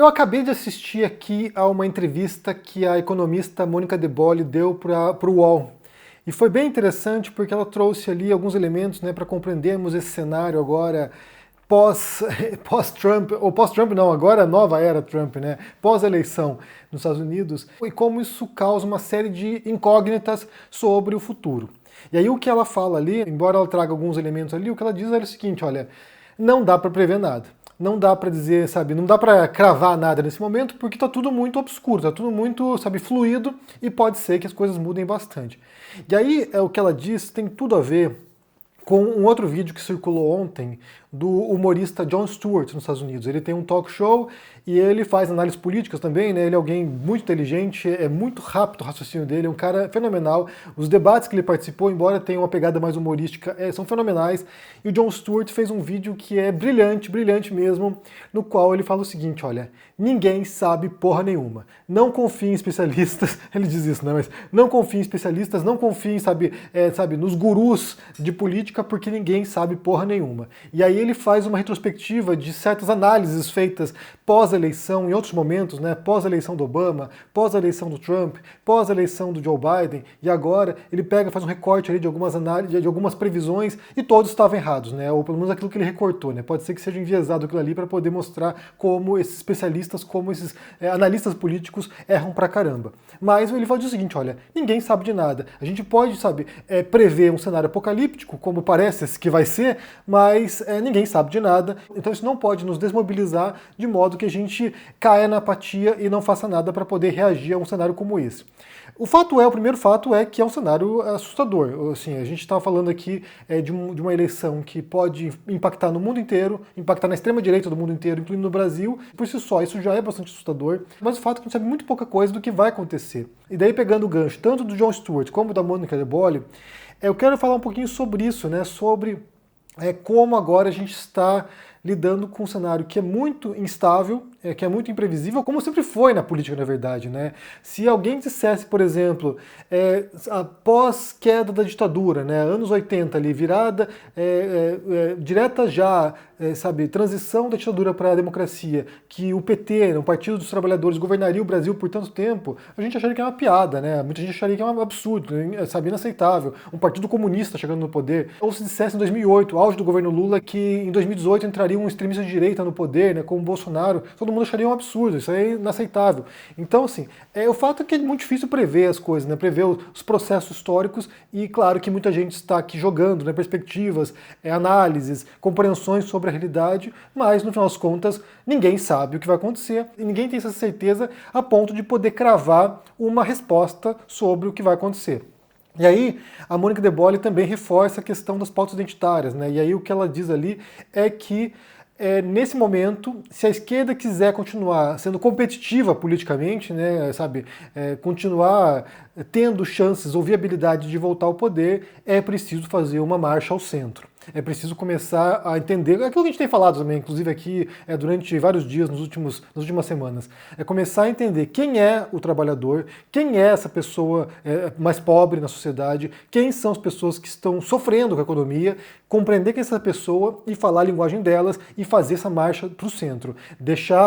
eu acabei de assistir aqui a uma entrevista que a economista Mônica De Bolle deu para o UOL. E foi bem interessante porque ela trouxe ali alguns elementos, né, para compreendermos esse cenário agora pós-Trump, ou pós-Trump não, agora a nova era Trump, né, pós-eleição nos Estados Unidos, e como isso causa uma série de incógnitas sobre o futuro. E aí o que ela fala ali, embora ela traga alguns elementos ali, o que ela diz é o seguinte, olha, não dá para prever nada. Não dá para dizer, sabe, não dá para cravar nada nesse momento porque está tudo muito obscuro, está tudo muito, sabe, fluido e pode ser que as coisas mudem bastante. E aí, o que ela diz tem tudo a ver com um outro vídeo que circulou ontem do humorista Jon Stewart nos Estados Unidos. Ele tem um talk show e ele faz análises políticas também, né? Ele é alguém muito inteligente, é muito rápido o raciocínio dele, é um cara fenomenal. Os debates que ele participou, embora tenha uma pegada mais humorística, são fenomenais. E o Jon Stewart fez um vídeo que é brilhante, brilhante mesmo, no qual ele fala o seguinte, olha, ninguém sabe porra nenhuma. Não confie em especialistas, ele diz isso, né? Mas não confie em especialistas, não confie, sabe, nos gurus de política, porque ninguém sabe porra nenhuma. E aí ele faz uma retrospectiva de certas análises feitas pós-eleição, em outros momentos, né? Pós-eleição do Obama, pós-eleição do Trump, pós-eleição do Joe Biden, e agora ele faz um recorte ali de algumas análises, de algumas previsões, e todos estavam errados, né? Ou pelo menos aquilo que ele recortou, né? Pode ser que seja enviesado aquilo ali para poder mostrar como esses especialistas, como esses analistas políticos erram pra caramba. Mas ele vai dizer o seguinte, olha, ninguém sabe de nada. A gente pode, sabe, prever um cenário apocalíptico, como parece que vai ser, mas ninguém sabe de nada. Então isso não pode nos desmobilizar de modo que a gente caia na apatia e não faça nada para poder reagir a um cenário como esse. O primeiro fato é que é um cenário assustador. Assim, a gente está falando aqui de uma eleição que pode impactar no mundo inteiro, impactar na extrema-direita do mundo inteiro, incluindo no Brasil. Por si só, isso já é bastante assustador. Mas o fato é que a gente sabe muito pouca coisa do que vai acontecer. E daí, pegando o gancho tanto do Jon Stewart como da Mônica De Bolle, eu quero falar um pouquinho sobre isso, né? Sobre como agora a gente está lidando com um cenário que é muito instável, que é muito imprevisível, como sempre foi na política, na verdade, né? Se alguém dissesse, por exemplo, após queda da ditadura, né, anos 80 ali, virada direta já, sabe, transição da ditadura para a democracia, que o PT, o Partido dos Trabalhadores, governaria o Brasil por tanto tempo, a gente acharia que é uma piada, né? Muita gente acharia que é um absurdo, sabe, inaceitável. Um partido comunista chegando no poder. Ou se dissesse em 2008, auge do governo Lula, que em 2018 entraria um extremista de direita no poder, né, como o Bolsonaro, todo mundo acharia um absurdo, isso aí é inaceitável. Então, assim, o fato é que é muito difícil prever as coisas, né, prever os processos históricos, e claro que muita gente está aqui jogando, né, perspectivas, análises, compreensões sobre a realidade, mas no final das contas ninguém sabe o que vai acontecer, e ninguém tem essa certeza a ponto de poder cravar uma resposta sobre o que vai acontecer. E aí, a Mônica De Bolle também reforça a questão das pautas identitárias, né? E aí o que ela diz ali é que nesse momento, se a esquerda quiser continuar sendo competitiva politicamente, né, sabe, continuar tendo chances ou viabilidade de voltar ao poder, é preciso fazer uma marcha ao centro. É preciso começar a entender aquilo que a gente tem falado também, inclusive aqui durante vários dias nas últimas semanas. É começar a entender quem é o trabalhador, quem é essa pessoa mais pobre na sociedade, quem são as pessoas que estão sofrendo com a economia, compreender quem é essa pessoa e falar a linguagem delas e fazer essa marcha para o centro.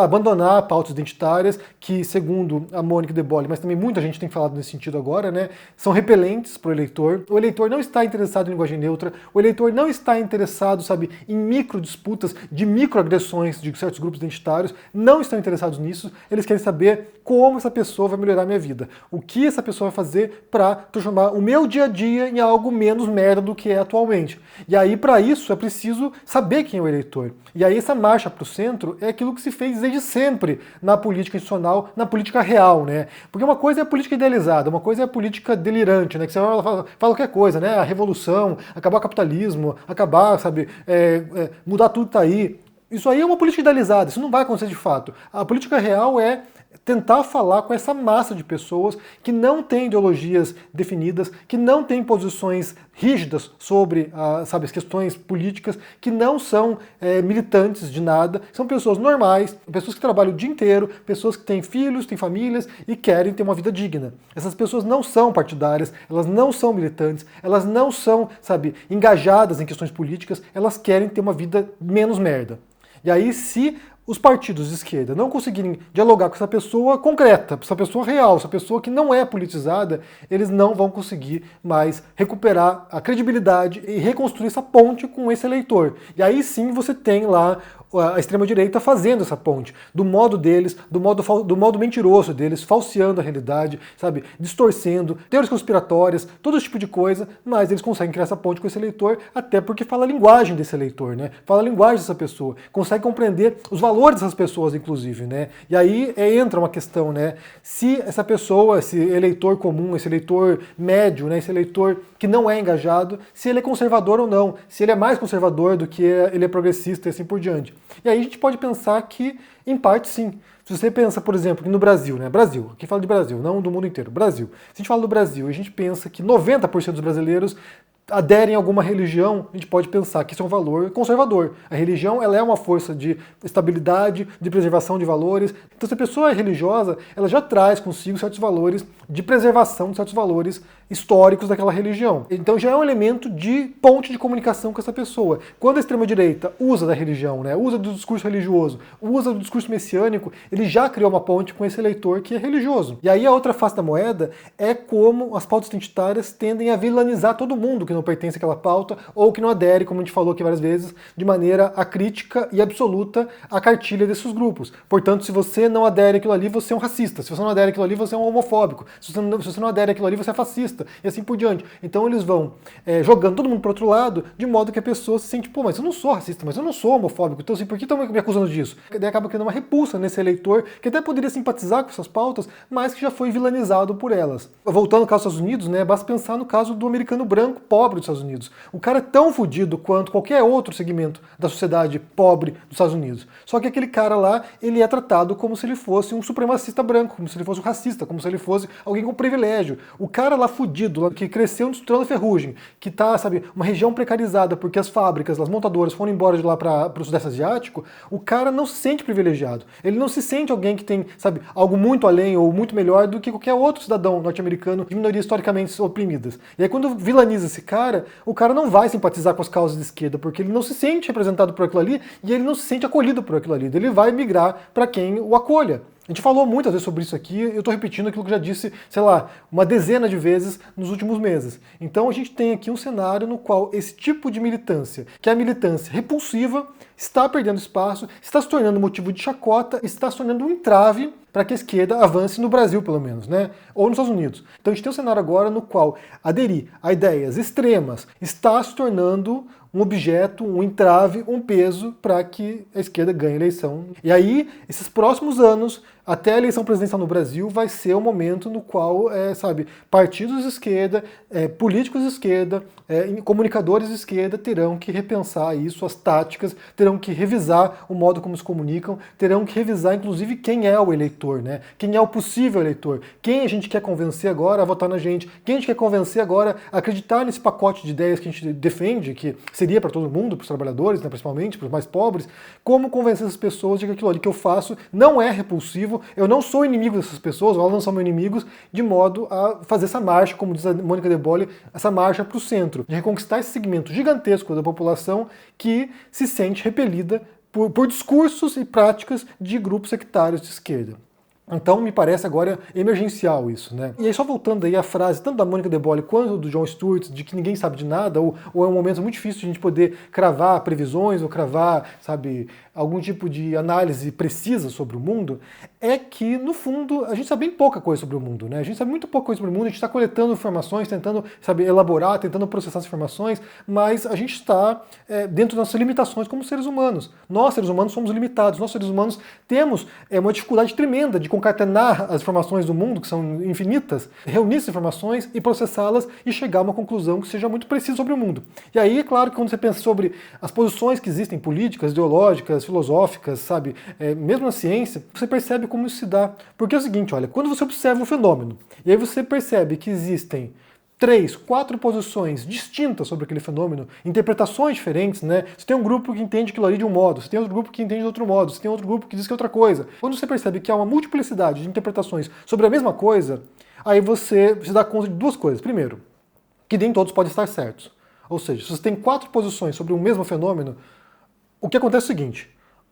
Abandonar pautas identitárias que, segundo a Mônica De Bolle, mas também muita gente tem falado nesse sentido agora, né, são repelentes para o eleitor. O eleitor não está interessado em linguagem neutra, o eleitor não está interessado, sabe, em micro disputas, de microagressões de certos grupos identitários, não estão interessados nisso, eles querem saber como essa pessoa vai melhorar a minha vida, o que essa pessoa vai fazer para transformar o meu dia a dia em algo menos merda do que é atualmente. E aí, para isso, é preciso saber quem é o eleitor. E aí, essa marcha para o centro é aquilo que se fez desde sempre na política institucional, na política real, né? Porque uma coisa é a política idealizada, uma coisa é a política delirante, né? Que você fala qualquer coisa, né? A revolução, acabar o capitalismo, acabar, sabe, mudar tudo que tá aí. Isso aí é uma política idealizada, isso não vai acontecer de fato. A política real é tentar falar com essa massa de pessoas que não têm ideologias definidas, que não têm posições rígidas sobre sabe, as questões políticas, que não são militantes de nada, são pessoas normais, pessoas que trabalham o dia inteiro, pessoas que têm filhos, têm famílias e querem ter uma vida digna. Essas pessoas não são partidárias, elas não são militantes, elas não são, sabe, engajadas em questões políticas, elas querem ter uma vida menos merda. E aí, se os partidos de esquerda não conseguirem dialogar com essa pessoa concreta, essa pessoa real, essa pessoa que não é politizada, eles não vão conseguir mais recuperar a credibilidade e reconstruir essa ponte com esse eleitor. E aí sim você tem lá a extrema-direita fazendo essa ponte, do modo deles, do modo mentiroso deles, falseando a realidade, sabe, distorcendo, teorias conspiratórias, todo esse tipo de coisa, mas eles conseguem criar essa ponte com esse eleitor, até porque fala a linguagem desse eleitor, né? Fala a linguagem dessa pessoa, consegue compreender os valores dessas pessoas, inclusive, né? E aí entra uma questão, né? Se essa pessoa, esse eleitor comum, esse eleitor médio, né? Esse eleitor que não é engajado, se ele é conservador ou não, se ele é mais conservador do que ele é progressista e assim por diante. E aí a gente pode pensar que, em parte, sim. Se você pensa, por exemplo, que no Brasil, né? Brasil, aqui fala de Brasil, não do mundo inteiro, Brasil. Se a gente fala do Brasil e a gente pensa que 90% dos brasileiros aderem a alguma religião, a gente pode pensar que isso é um valor conservador. A religião, ela é uma força de estabilidade, de preservação de valores. Então, se a pessoa é religiosa, ela já traz consigo certos valores de preservação de certos valores históricos daquela religião. Então já é um elemento de ponte de comunicação com essa pessoa. Quando a extrema-direita usa da religião, né, usa do discurso religioso, usa do discurso messiânico, ele já criou uma ponte com esse eleitor que é religioso. E aí a outra face da moeda é como as pautas identitárias tendem a vilanizar todo mundo que não pertence àquela pauta ou que não adere, como a gente falou aqui várias vezes, de maneira acrítica e absoluta à cartilha desses grupos. Portanto, se você não adere àquilo ali, você é um racista. Se você não adere àquilo ali, você é um homofóbico. Se você não adere àquilo ali, você é fascista. E assim por diante. Então eles vão jogando todo mundo para outro lado, de modo que a pessoa se sente, pô, mas eu não sou racista, mas eu não sou homofóbico, então assim, por que estão me acusando disso? E daí acaba criando uma repulsa nesse eleitor, que até poderia simpatizar com essas pautas, mas que já foi vilanizado por elas. Voltando ao caso dos Estados Unidos, né, basta pensar no caso do americano branco pobre dos Estados Unidos. O cara é tão fodido quanto qualquer outro segmento da sociedade pobre dos Estados Unidos. Só que aquele cara lá, ele é tratado como se ele fosse um supremacista branco, como se ele fosse um racista, como se ele fosse alguém com privilégio. O cara lá fudido, que cresceu no ferrugem, que tá, sabe, uma região precarizada porque as fábricas, as montadoras foram embora de lá para o Sudeste Asiático, o cara não se sente privilegiado. Ele não se sente alguém que tem, sabe, algo muito além ou muito melhor do que qualquer outro cidadão norte-americano de minorias historicamente oprimidas. E aí quando vilaniza esse cara, o cara não vai simpatizar com as causas de esquerda, porque ele não se sente representado por aquilo ali e ele não se sente acolhido por aquilo ali. Ele vai migrar para quem o acolha. A gente falou muitas vezes sobre isso aqui, eu estou repetindo aquilo que eu já disse, sei lá, uma dezena de vezes nos últimos meses. Então a gente tem aqui um cenário no qual esse tipo de militância, que é a militância repulsiva, está perdendo espaço, está se tornando motivo de chacota, está se tornando um entrave para que a esquerda avance no Brasil, pelo menos, né? Ou nos Estados Unidos. Então a gente tem um cenário agora no qual aderir a ideias extremas está se tornando um objeto, um entrave, um peso para que a esquerda ganhe a eleição. E aí, esses próximos anos, até a eleição presidencial no Brasil, vai ser o momento no qual, sabe, partidos de esquerda, políticos de esquerda, comunicadores de esquerda terão que repensar isso, as táticas, terão que revisar o modo como se comunicam, terão que revisar, inclusive, quem é o eleitor, né? Quem é o possível eleitor, quem a gente quer convencer agora a votar na gente, quem a gente quer convencer agora a acreditar nesse pacote de ideias que a gente defende, que seria para todo mundo, para os trabalhadores, né, principalmente, para os mais pobres, como convencer essas pessoas de que aquilo ali que eu faço não é repulsivo, eu não sou inimigo dessas pessoas, elas não são meus inimigos, de modo a fazer essa marcha, como diz a Mônica De Bolle, essa marcha para o centro, de reconquistar esse segmento gigantesco da população que se sente repelida por discursos e práticas de grupos sectários de esquerda. Então me parece agora emergencial isso, né? E aí só voltando aí à frase tanto da Mônica De Bolle quanto do Jon Stewart de que ninguém sabe de nada, ou é um momento muito difícil de a gente poder cravar previsões ou cravar, sabe, algum tipo de análise precisa sobre o mundo, é que, no fundo, a gente sabe bem pouca coisa sobre o mundo, né? A gente sabe muito pouca coisa sobre o mundo, a gente está coletando informações, tentando, sabe, elaborar, tentando processar as informações, mas a gente está dentro das nossas limitações como seres humanos. Nós, seres humanos, somos limitados. Nós, seres humanos, temos uma dificuldade tremenda de concatenar as informações do mundo, que são infinitas, reunir essas informações e processá-las e chegar a uma conclusão que seja muito precisa sobre o mundo. E aí, é claro que quando você pensa sobre as posições que existem, políticas, ideológicas, filosóficas, sabe, mesmo na ciência, você percebe como isso se dá. Porque é o seguinte, olha, quando você observa um fenômeno, e aí você percebe que existem 3, 4 posições distintas sobre aquele fenômeno, interpretações diferentes, né? Você tem um grupo que entende aquilo ali de um modo, você tem outro grupo que entende de outro modo, você tem outro grupo que diz que é outra coisa. Quando você percebe que há uma multiplicidade de interpretações sobre a mesma coisa, aí você se dá conta de duas coisas. Primeiro, que nem todos podem estar certos. Ou seja, se você tem 4 posições sobre o mesmo fenômeno, o que acontece é o seguinte: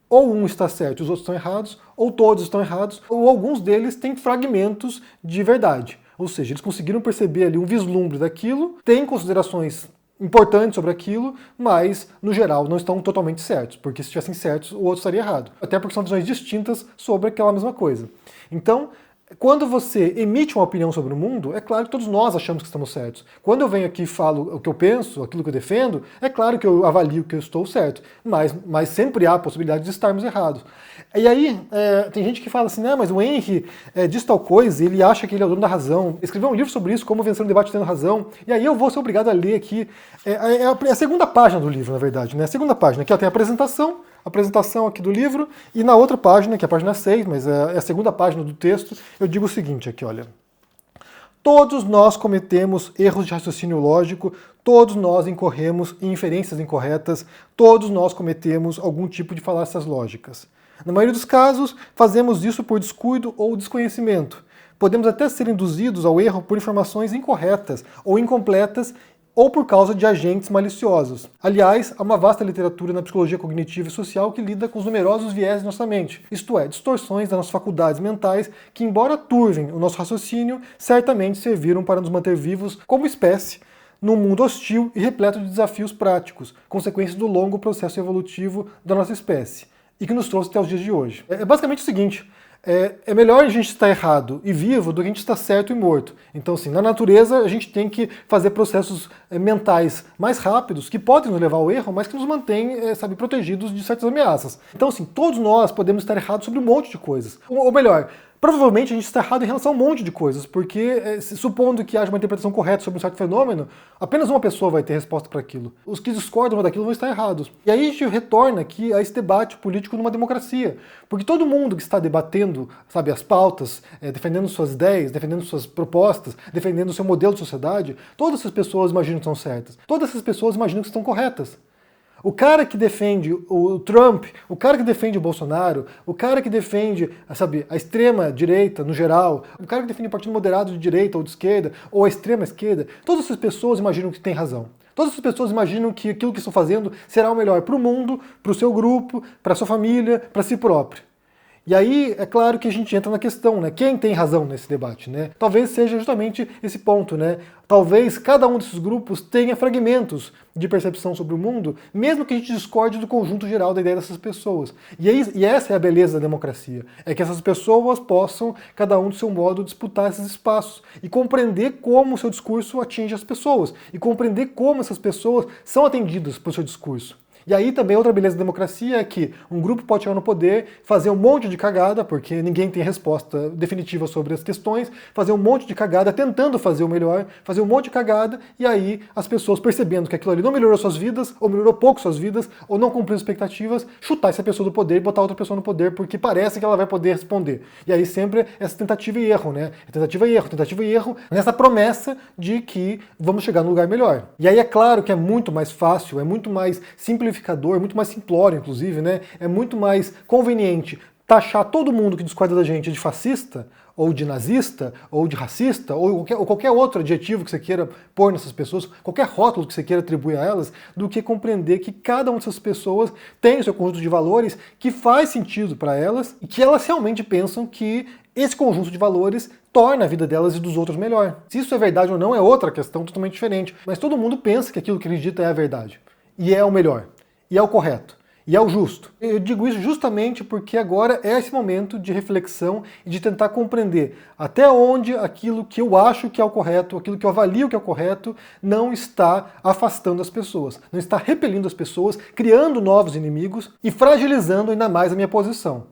ou um está certo e os outros estão errados, ou todos estão errados, ou alguns deles têm fragmentos de verdade. Ou seja, eles conseguiram perceber ali um vislumbre daquilo, têm considerações importantes sobre aquilo, mas, no geral, não estão totalmente certos, porque se estivessem certos, o outro estaria errado. Até porque são visões distintas sobre aquela mesma coisa. Então, quando você emite uma opinião sobre o mundo, é claro que todos nós achamos que estamos certos. Quando eu venho aqui e falo o que eu penso, aquilo que eu defendo, é claro que eu avalio que eu estou certo, mas sempre há a possibilidade de estarmos errados. E aí, tem gente que fala assim, mas o Henry diz tal coisa, ele acha que ele é o dono da razão. Escreveu um livro sobre isso, Como Vencer um Debate Tendo Razão, e aí eu vou ser obrigado a ler aqui. É a segunda página do livro, na verdade, né? A segunda página, aqui tem a apresentação aqui do livro, e na outra página, que é a página 6, mas é a segunda página do texto, eu digo o seguinte aqui, olha. Todos nós cometemos erros de raciocínio lógico, todos nós incorremos em inferências incorretas, todos nós cometemos algum tipo de falácias lógicas. Na maioria dos casos, fazemos isso por descuido ou desconhecimento. Podemos até ser induzidos ao erro por informações incorretas ou incompletas ou por causa de agentes maliciosos. Aliás, há uma vasta literatura na psicologia cognitiva e social que lida com os numerosos viés de nossa mente, isto é, distorções das nossas faculdades mentais que, embora turvem o nosso raciocínio, certamente serviram para nos manter vivos como espécie, num mundo hostil e repleto de desafios práticos, consequências do longo processo evolutivo da nossa espécie, e que nos trouxe até os dias de hoje. É basicamente o seguinte: é melhor a gente estar errado e vivo do que a gente estar certo e morto. Então, assim, na natureza a gente tem que fazer processos mentais mais rápidos, que podem nos levar ao erro, mas que nos mantêm, protegidos de certas ameaças. Então, assim, todos nós podemos estar errados sobre um monte de coisas. Ou melhor, provavelmente a gente está errado em relação a um monte de coisas, porque supondo que haja uma interpretação correta sobre um certo fenômeno, apenas uma pessoa vai ter resposta para aquilo. Os que discordam daquilo vão estar errados. E aí a gente retorna aqui a esse debate político numa democracia, porque todo mundo que está debatendo, as pautas, defendendo suas ideias, defendendo suas propostas, defendendo o seu modelo de sociedade, todas essas pessoas imaginam que são certas. Todas essas pessoas imaginam que estão corretas. O cara que defende o Trump, o cara que defende o Bolsonaro, o cara que defende, a extrema direita no geral, o cara que defende o partido moderado de direita ou de esquerda, ou a extrema esquerda, todas essas pessoas imaginam que têm razão. Todas essas pessoas imaginam que aquilo que estão fazendo será o melhor para o mundo, para o seu grupo, para a sua família, para si próprio. E aí, é claro que a gente entra na questão, né? Quem tem razão nesse debate, né? Talvez seja justamente esse ponto, né? Talvez cada um desses grupos tenha fragmentos de percepção sobre o mundo, mesmo que a gente discorde do conjunto geral da ideia dessas pessoas. E essa é a beleza da democracia, é que essas pessoas possam, cada um do seu modo, disputar esses espaços e compreender como o seu discurso atinge as pessoas, e compreender como essas pessoas são atendidas pelo seu discurso. E aí também outra beleza da democracia é que um grupo pode chegar no poder, fazer um monte de cagada, porque ninguém tem resposta definitiva sobre as questões, fazer um monte de cagada tentando fazer o melhor, fazer um monte de cagada, e aí as pessoas percebendo que aquilo ali não melhorou suas vidas, ou melhorou pouco suas vidas, ou não cumpriu as expectativas, chutar essa pessoa do poder e botar outra pessoa no poder, porque parece que ela vai poder responder. E aí sempre essa tentativa e erro, né? Tentativa e erro, nessa promessa de que vamos chegar num lugar melhor. E aí é claro que é muito mais fácil, é muito mais simplificador, é muito mais simplório, inclusive, né? É muito mais conveniente taxar todo mundo que discorda da gente de fascista, ou de nazista, ou de racista, ou qualquer outro adjetivo que você queira pôr nessas pessoas, qualquer rótulo que você queira atribuir a elas, do que compreender que cada uma dessas pessoas tem o seu conjunto de valores que faz sentido para elas e que elas realmente pensam que esse conjunto de valores torna a vida delas e dos outros melhor. Se isso é verdade ou não é outra questão totalmente diferente, mas todo mundo pensa que aquilo que acredita é a verdade, e é o melhor, e é o correto, e é o justo. Eu digo isso justamente porque agora é esse momento de reflexão e de tentar compreender até onde aquilo que eu acho que é o correto, aquilo que eu avalio que é o correto, não está afastando as pessoas, não está repelindo as pessoas, criando novos inimigos e fragilizando ainda mais a minha posição.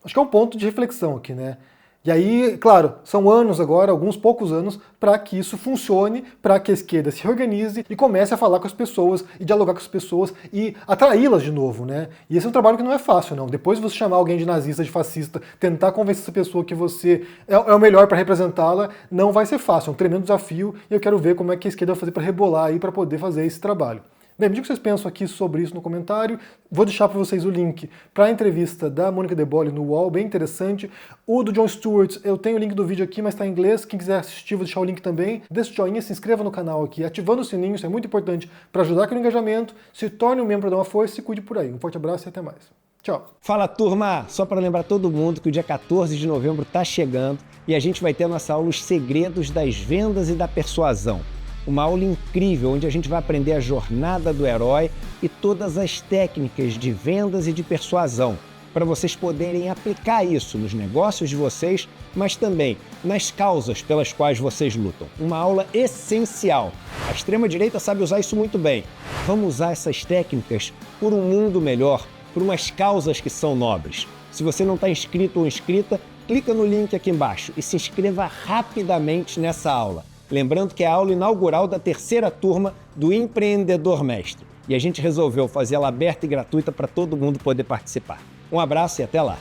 Acho que é um ponto de reflexão aqui, né? E aí, claro, são anos agora, alguns poucos anos, para que isso funcione, para que a esquerda se organize e comece a falar com as pessoas e dialogar com as pessoas e atraí-las de novo, né? E esse é um trabalho que não é fácil, não. Depois de você chamar alguém de nazista, de fascista, tentar convencer essa pessoa que você é o melhor para representá-la, não vai ser fácil, é um tremendo desafio e eu quero ver como é que a esquerda vai fazer para rebolar aí, para poder fazer esse trabalho. Bem, me diga o que vocês pensam aqui sobre isso no comentário. Vou deixar para vocês o link para a entrevista da Mônica De Bolle no UOL, bem interessante. O do Jon Stewart, eu tenho o link do vídeo aqui, mas está em inglês. Quem quiser assistir, vou deixar o link também. Deixa o joinha, se inscreva no canal aqui, ativando o sininho, isso é muito importante para ajudar aqui no engajamento. Se torne um membro, dá uma força e cuide por aí. Um forte abraço e até mais. Tchau. Fala, turma! Só para lembrar todo mundo que o dia 14 de novembro está chegando e a gente vai ter a nossa aula Os Segredos das Vendas e da Persuasão. Uma aula incrível onde a gente vai aprender a jornada do herói e todas as técnicas de vendas e de persuasão, para vocês poderem aplicar isso nos negócios de vocês, mas também nas causas pelas quais vocês lutam. Uma aula essencial. A extrema-direita sabe usar isso muito bem. Vamos usar essas técnicas por um mundo melhor, por umas causas que são nobres. Se você não está inscrito ou inscrita, clica no link aqui embaixo e se inscreva rapidamente nessa aula. Lembrando que é a aula inaugural da 3ª turma do Empreendedor Mestre. E a gente resolveu fazer ela aberta e gratuita para todo mundo poder participar. Um abraço e até lá!